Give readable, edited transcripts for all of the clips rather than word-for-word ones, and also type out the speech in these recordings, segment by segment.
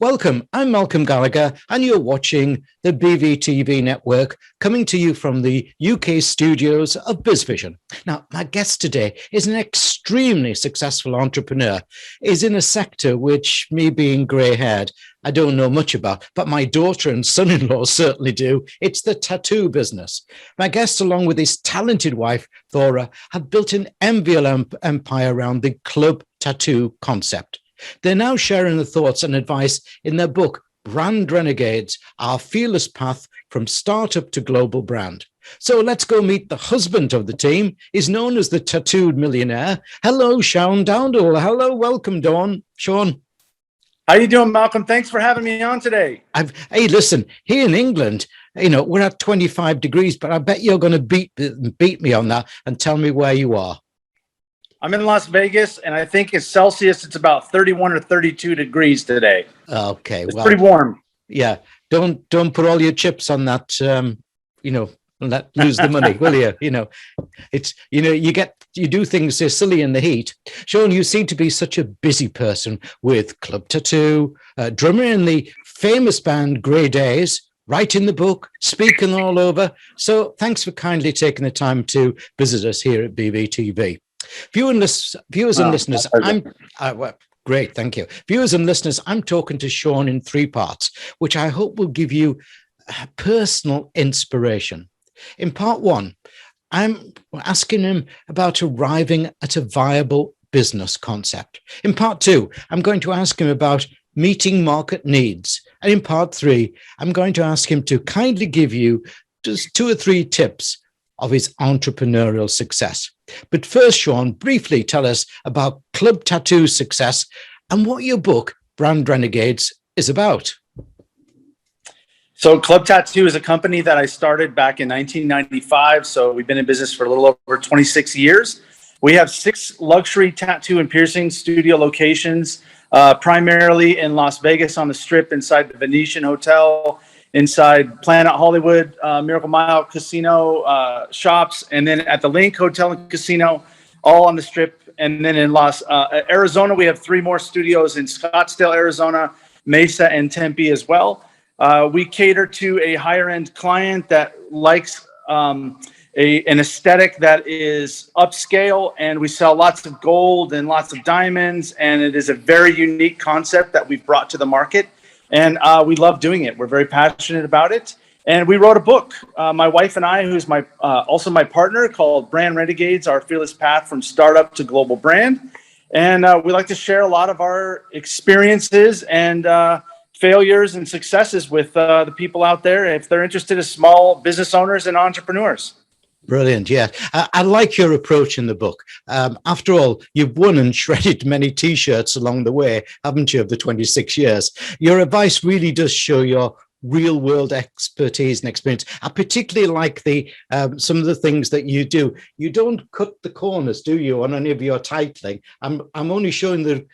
Welcome, I'm Malcolm Gallagher, and you're watching the BVTV network, coming to you from the UK studios of BizVision. Now, my guest today is an extremely successful entrepreneur. He's in a sector which, me being grey-haired, I don't know much about, but my daughter and son-in-law certainly do. It's the tattoo business. My guest, along with his talented wife, Thora, have built an enviable empire around the club tattoo concept. They're now sharing the thoughts and advice in their book, Brand Renegades, Our Fearless Path from Startup to Global Brand. So let's go meet the husband of the team. He's known as the Tattooed Millionaire. Hello, Sean Dowdell. Hello, welcome, Sean. How you doing, Malcolm? Thanks for having me on today. Hey, listen, here in England, we're at 25 degrees, but I bet you're going to beat me on that and tell me where you are. I'm in Las Vegas, and I think it's Celsius. It's about 31 or 32 degrees today. Okay, it's pretty warm. Yeah, don't put all your chips on that. Lose the money, will you? You do things so silly in the heat. Sean, you seem to be such a busy person with Club Tattoo, drummer in the famous band Grey Days, writing the book, speaking all over. So thanks for kindly taking the time to visit us here at BVTV. Viewers and listeners, great, thank you. Viewers and listeners, I'm talking to Sean in three parts, which I hope will give you personal inspiration. In part one, I'm asking him about arriving at a viable business concept. In part two, I'm going to ask him about meeting market needs. And in part three, I'm going to ask him to kindly give you just 2 or 3 tips of his entrepreneurial success. But first, Sean, briefly tell us about Club Tattoo's success and what your book, Brand Renegades, is about. So Club Tattoo is a company that I started back in 1995. So we've been in business for a little over 26 years. We have 6 luxury tattoo and piercing studio locations, primarily in Las Vegas on the Strip inside the Venetian Hotel, inside Planet Hollywood, Miracle Mile Casino shops, and then at the Link Hotel and Casino, all on the Strip. And then in Arizona, we have 3 more studios in Scottsdale, Arizona, Mesa, and Tempe as well. We cater to a higher end client that likes an aesthetic that is upscale, and we sell lots of gold and lots of diamonds, and it is a very unique concept that we've brought to the market. And we love doing it. We're very passionate about it. And we wrote a book, my wife and I, who's also my partner, called Brand Renegades, Our Fearless Path from Startup to Global Brand. And we like to share a lot of our experiences and failures and successes with the people out there, if they're interested as small business owners and entrepreneurs. Brilliant. Yeah. I like your approach in the book. After all, you've won and shredded many T-shirts along the way, haven't you, of the 26 years? Your advice really does show your real world expertise and experience. I particularly like some of the things that you do. You don't cut the corners, do you, on any of your titling? I'm only showing the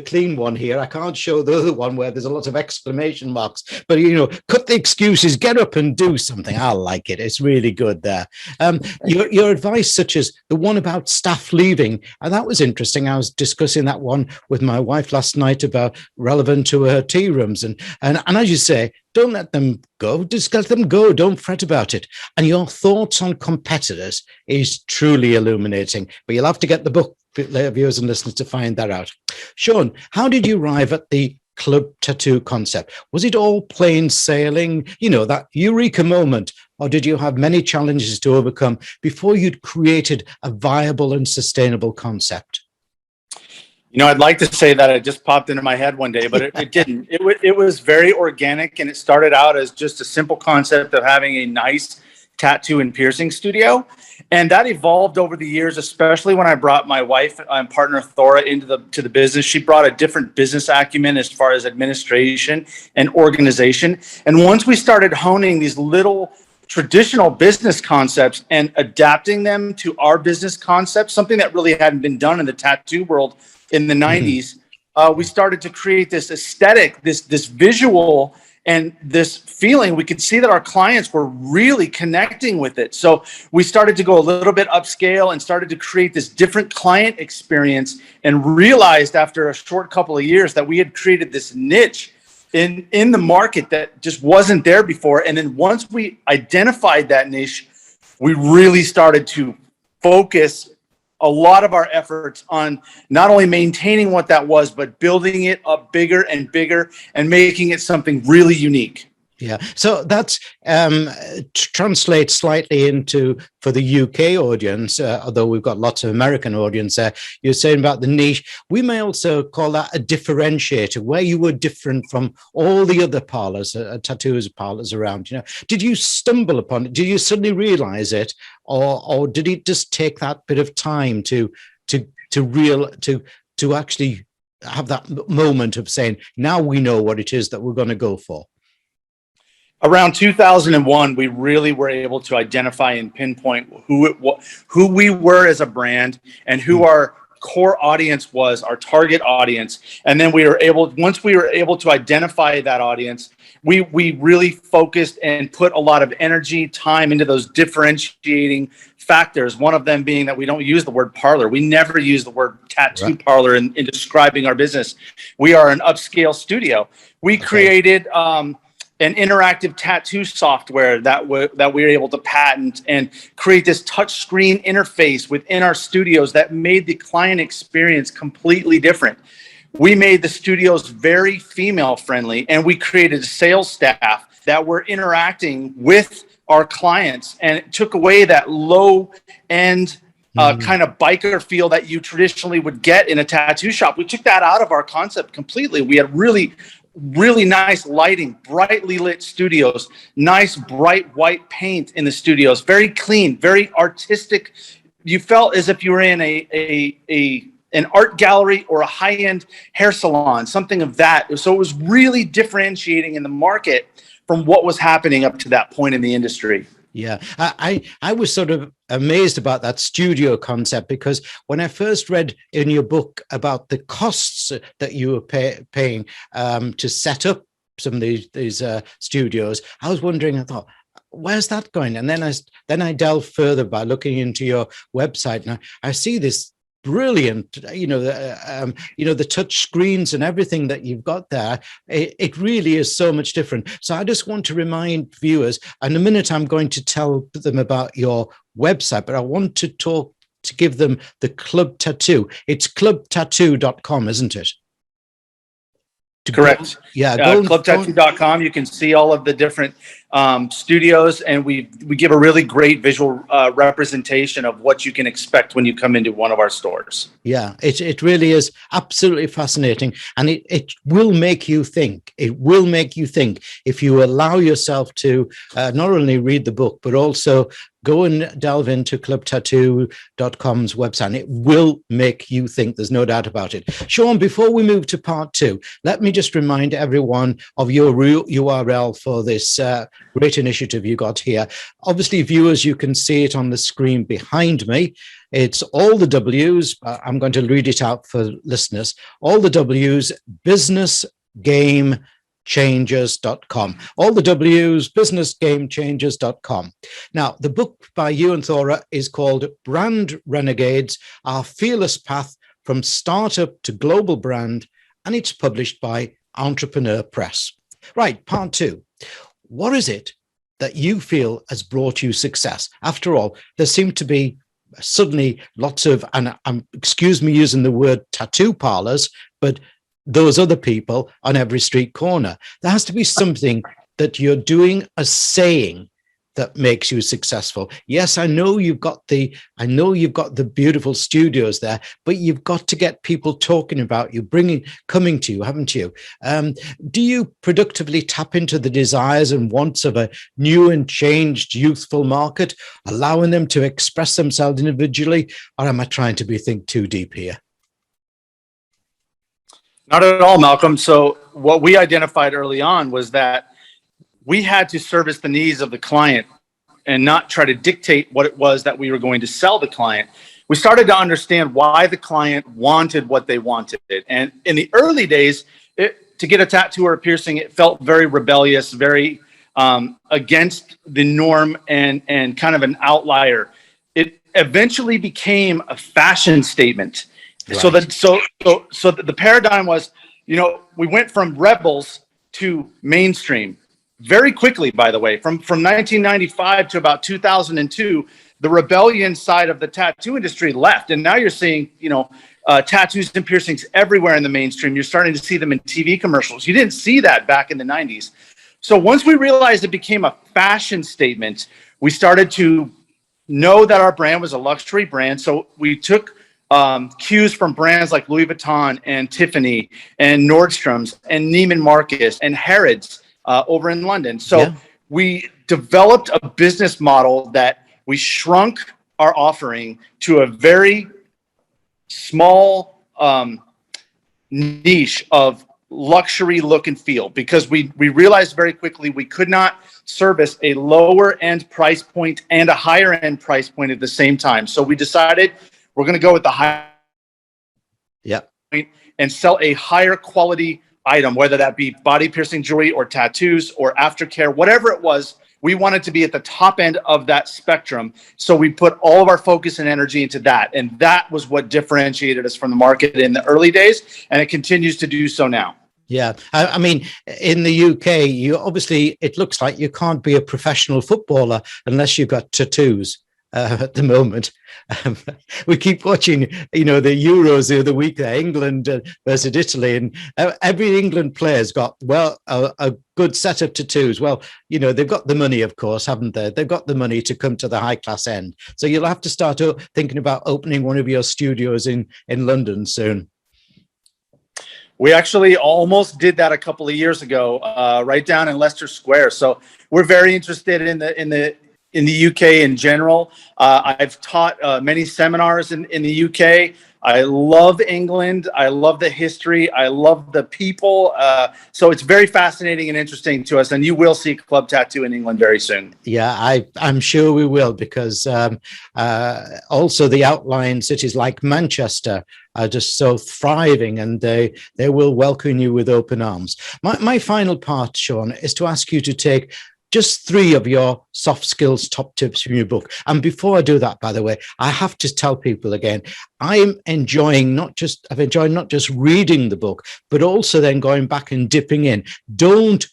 clean one here. I can't show the other one where there's a lot of exclamation marks, but cut the excuses, get up and do something. I like it. It's really good there. Your advice, such as the one about staff leaving, and that was interesting. I was discussing that one with my wife last night about relevant to her tea rooms. And as you say, don't let them go, just let them go. Don't fret about it. And your thoughts on competitors is truly illuminating, but you'll have to get the book, viewers and listeners, to find that out. Sean, how did you arrive at the Club Tattoo concept? Was it all plain sailing, that eureka moment, or did you have many challenges to overcome before you'd created a viable and sustainable concept? I'd like to say that it just popped into my head one day, but it didn't. It was very organic, and it started out as just a simple concept of having a nice tattoo and piercing studio. And that evolved over the years, especially when I brought my wife and partner Thora into the business. She brought a different business acumen as far as administration and organization. And once we started honing these little traditional business concepts and adapting them to our business concepts, something that really hadn't been done in the tattoo world in the 90s, we started to create this aesthetic, this visual, and this feeling. We could see that our clients were really connecting with it. So we started to go a little bit upscale and started to create this different client experience, and realized after a short couple of years that we had created this niche in the market that just wasn't there before. And then once we identified that niche, we really started to focus a lot of our efforts on not only maintaining what that was, but building it up bigger and bigger and making it something really unique. Yeah, so that's translates slightly into, for the UK audience, although we've got lots of American audience there, you're saying about the niche. We may also call that a differentiator, where you were different from all the other parlors, tattoo parlors around. You know, did you stumble upon it? Did you suddenly realize it, or did it just take that bit of time to actually have that moment of saying, now we know what it is that we're going to go for? Around 2001, we really were able to identify and pinpoint who we were as a brand and who our core audience was, our target audience. And then once we were able to identify that audience, we really focused and put a lot of energy, time into those differentiating factors. One of them being that we don't use the word parlor. We never use the word tattoo parlor in describing our business. We are an upscale studio. We created an interactive tattoo software that we were able to patent and create this touch screen interface within our studios that made the client experience completely different. We made the studios very female friendly, and we created a sales staff that were interacting with our clients, and it took away that low end kind of biker feel that you traditionally would get in a tattoo shop. We took that out of our concept completely. We had really nice lighting, brightly lit studios, nice bright white paint in the studios, very clean, very artistic. You felt as if you were in an art gallery or a high-end hair salon, something of that. So it was really differentiating in the market from what was happening up to that point in the industry. Yeah, I was sort of amazed about that studio concept, because when I first read in your book about the costs that you were paying to set up some of these studios, I was wondering, I thought, where's that going? And then I delved further by looking into your website, and I see this brilliant, the touch screens and everything that you've got there. It really is so much different. So I just want to remind viewers, in a minute I'm going to tell them about your website, but I want to give them the Club Tattoo. It's clubtattoo.com, isn't it? Correct. Clubtattoo.com. You can see all of the different studios, and we give a really great visual representation of what you can expect when you come into one of our stores. Yeah, it really is absolutely fascinating, and it will make you think. It will make you think if you allow yourself to not only read the book, but also go and delve into clubtattoo.com's website. And it will make you think. There's no doubt about it. Sean, before we move to part 2, let me just remind everyone of your URL for this great initiative you got here. Obviously, viewers, you can see it on the screen behind me. It's all the W's. I'm going to read it out for listeners. All the W's, businessgamechangers.com. All the W's, businessgamechangers.com. Now, the book by you and Thora is called Brand Renegades, Our Fearless Path from Startup to Global Brand, and it's published by Entrepreneur Press. Right, part 2. What is it that you feel has brought you success? After all, there seem to be suddenly lots of, and excuse me using the word tattoo parlors, but those other people on every street corner. There has to be something that you're doing or saying that makes you successful. Yes, I know you've got the beautiful studios there, but you've got to get people talking about you, coming to you, haven't you? Do you productively tap into the desires and wants of a new and changed youthful market, allowing them to express themselves individually, or am I trying to think too deep here? Not at all, Malcolm. So what we identified early on was that we had to service the needs of the client and not try to dictate what it was that we were going to sell the client. We started to understand why the client wanted what they wanted. And in the early days, to get a tattoo or a piercing, it felt very rebellious, very against the norm and kind of an outlier. It eventually became a fashion statement. Right. So the paradigm was, we went from rebels to mainstream very quickly, by the way. From 1995 to about 2002, the rebellion side of the tattoo industry left. And now you're seeing, tattoos and piercings everywhere in the mainstream. You're starting to see them in TV commercials. You didn't see that back in the 90s. So once we realized it became a fashion statement, we started to know that our brand was a luxury brand. So we took cues from brands like Louis Vuitton and Tiffany and Nordstrom's and Neiman Marcus and Harrods over in London. So we developed a business model that we shrunk our offering to a very small niche of luxury look and feel, because we realized very quickly we could not service a lower end price point and a higher end price point at the same time. So we decided we're going to go with the high point and sell a higher quality item, whether that be body piercing jewelry or tattoos or aftercare, whatever it was. We wanted to be at the top end of that spectrum. So we put all of our focus and energy into that. And that was what differentiated us from the market in the early days. And it continues to do so now. Yeah. I mean, in the UK, you obviously, it looks like you can't be a professional footballer unless you've got tattoos. At the moment, we keep watching, the Euros the other week there, England versus Italy, and every England player's got, a good set of tattoos. Well, they've got the money, of course, haven't they? They've got the money to come to the high class end. So you'll have to start thinking about opening one of your studios in London soon. We actually almost did that a couple of years ago, right down in Leicester Square. So we're very interested in the UK in general. I've taught many seminars in the UK. I love England. I love the history. I love the people. So it's very fascinating and interesting to us. And you will see Club Tattoo in England very soon. Yeah, I'm sure we will, because also the outlying cities like Manchester are just so thriving, and they will welcome you with open arms. My final part, Sean, is to ask you to take just 3 of your soft skills top tips from your book. And before I do that, by the way, I have to tell people again, I've enjoyed not just reading the book, but also then going back and dipping in. Don't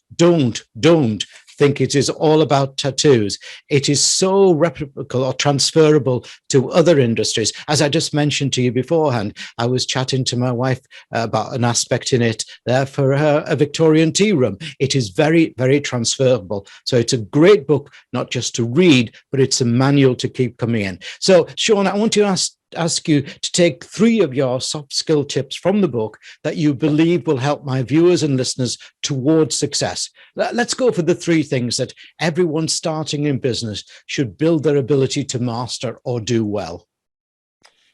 think it is all about tattoos. It is so replicable or transferable to other industries. As I just mentioned to you beforehand, I was chatting to my wife about an aspect in it there for a Victorian tea room. It is very, very transferable. So it's a great book, not just to read, but it's a manual to keep coming in. So, Sean, I want to ask you to take 3 of your soft skill tips from the book that you believe will help my viewers and listeners towards success. Let's go for the 3 things that everyone starting in business should build their ability to master or do well.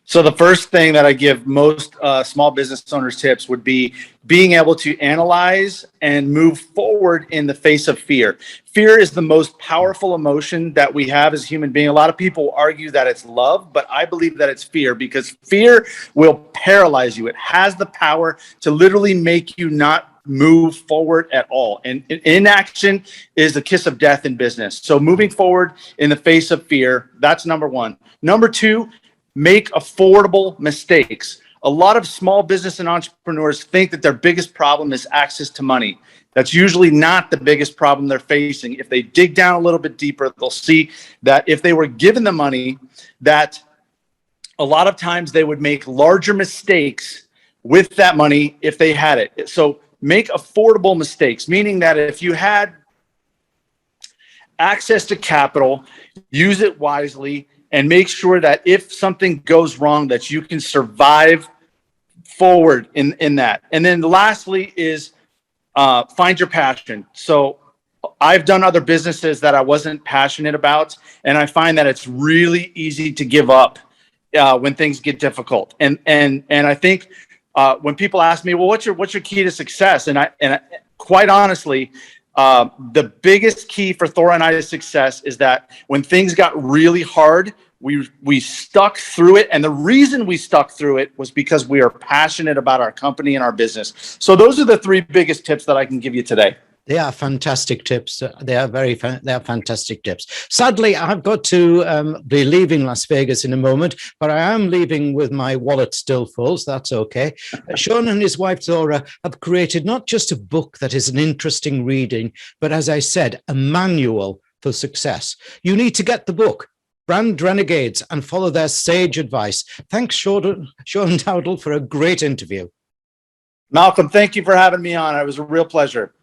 So the first thing that I give most small business owners tips would be being able to analyze and move forward in the face of fear. Fear is the most powerful emotion that we have as human beings. A lot of people argue that it's love, but I believe that it's fear, because fear will paralyze you. It has the power to literally make you not move forward at all. And inaction is the kiss of death in business. So moving forward in the face of fear, that's number 1. Number 2, make affordable mistakes. A lot of small business and entrepreneurs think that their biggest problem is access to money. That's usually not the biggest problem they're facing. If they dig down a little bit deeper, they'll see that if they were given the money, that a lot of times they would make larger mistakes with that money if they had it. So make affordable mistakes, meaning that if you had access to capital, use it wisely, and make sure that if something goes wrong, that you can survive forward in that. And then lastly is find your passion. So I've done other businesses that I wasn't passionate about, and I find that it's really easy to give up when things get difficult. And I think when people ask me, well, what's your key to success? And I quite honestly, the biggest key for Thora and I's success is that when things got really hard, we stuck through it. And the reason we stuck through it was because we are passionate about our company and our business. So those are the 3 biggest tips that I can give you today. They are fantastic tips. They are they are fantastic tips. Sadly, I've got to be leaving Las Vegas in a moment, but I am leaving with my wallet still full, so that's okay. Sean and his wife, Thora, have created not just a book that is an interesting reading, but as I said, a manual for success. You need to get the book, Brand Renegades, and follow their sage advice. Thanks, Sean Dowdell, for a great interview. Malcolm, thank you for having me on. It was a real pleasure.